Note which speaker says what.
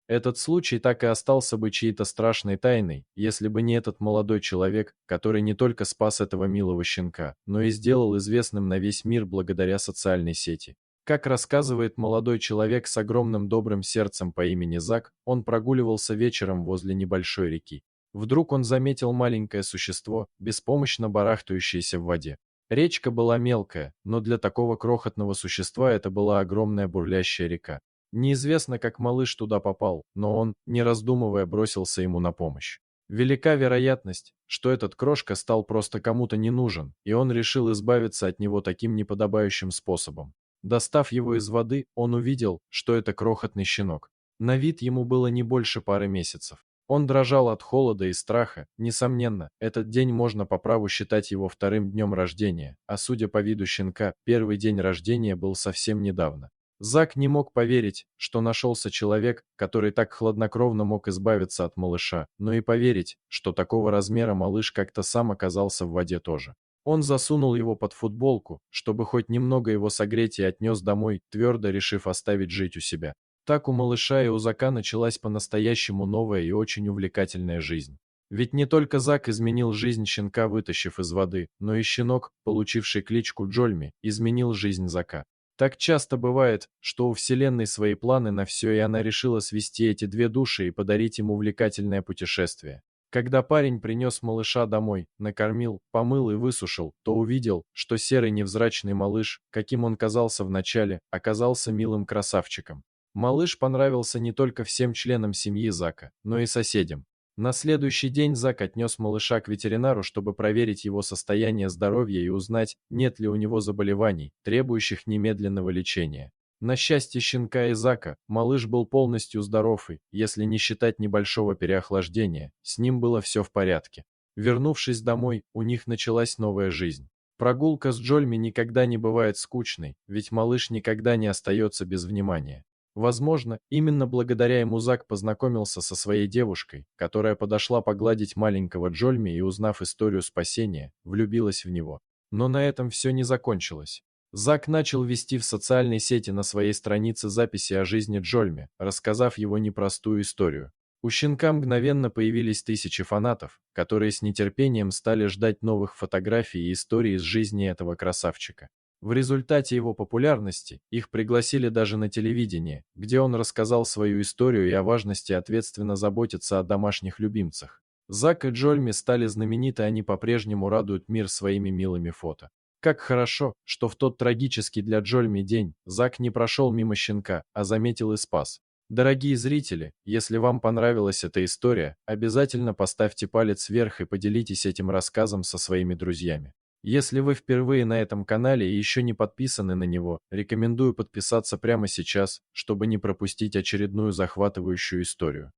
Speaker 1: Этот случай так и остался бы чьей-то страшной тайной, если бы не этот молодой человек, который не только спас этого милого щенка, но и сделал известным на весь мир благодаря социальной сети. Как рассказывает молодой человек с огромным добрым сердцем по имени Зак, он прогуливался вечером возле небольшой реки. Вдруг он заметил маленькое существо, беспомощно барахтающееся в воде. Речка была мелкая, но для такого крохотного существа это была огромная бурлящая река. Неизвестно, как малыш туда попал, но он, не раздумывая, бросился ему на помощь. Велика вероятность, что этот крошка стал просто кому-то не нужен, и он решил избавиться от него таким неподобающим способом. Достав его из воды, он увидел, что это крохотный щенок. На вид ему было не больше пары месяцев. Он дрожал от холода и страха. Несомненно, этот день можно по праву считать его вторым днем рождения, а судя по виду щенка, первый день рождения был совсем недавно. Зак не мог поверить, что нашелся человек, который так хладнокровно мог избавиться от малыша, но и поверить, что такого размера малыш как-то сам оказался в воде тоже. Он засунул его под футболку, чтобы хоть немного его согреть, и отнес домой, твердо решив оставить жить у себя. Так у малыша и у Зака началась по-настоящему новая и очень увлекательная жизнь. Ведь не только Зак изменил жизнь щенка, вытащив из воды, но и щенок, получивший кличку Джольми, изменил жизнь Зака. Так часто бывает, что у Вселенной свои планы на все, и она решила свести эти две души и подарить им увлекательное путешествие. Когда парень принес малыша домой, накормил, помыл и высушил, то увидел, что серый невзрачный малыш, каким он казался вначале, оказался милым красавчиком. Малыш понравился не только всем членам семьи Зака, но и соседям. На следующий день Зак отнес малыша к ветеринару, чтобы проверить его состояние здоровья и узнать, нет ли у него заболеваний, требующих немедленного лечения. На счастье щенка и Зака, малыш был полностью здоров и, если не считать небольшого переохлаждения, с ним было все в порядке. Вернувшись домой, у них началась новая жизнь. Прогулка с Джольми никогда не бывает скучной, ведь малыш никогда не остается без внимания. Возможно, именно благодаря ему Зак познакомился со своей девушкой, которая подошла погладить маленького Джольми и, узнав историю спасения, влюбилась в него. Но на этом все не закончилось. Зак начал вести в социальной сети на своей странице записи о жизни Джольми, рассказав его непростую историю. У щенка мгновенно появились тысячи фанатов, которые с нетерпением стали ждать новых фотографий и историй из жизни этого красавчика. В результате его популярности их пригласили даже на телевидение, где он рассказал свою историю и о важности ответственно заботиться о домашних любимцах. Зак и Джольми стали знамениты, они по-прежнему радуют мир своими милыми фото. Как хорошо, что в тот трагический для Джольми день Зак не прошел мимо щенка, а заметил и спас. Дорогие зрители, если вам понравилась эта история, обязательно поставьте палец вверх и поделитесь этим рассказом со своими друзьями. Если вы впервые на этом канале и еще не подписаны на него, рекомендую подписаться прямо сейчас, чтобы не пропустить очередную захватывающую историю.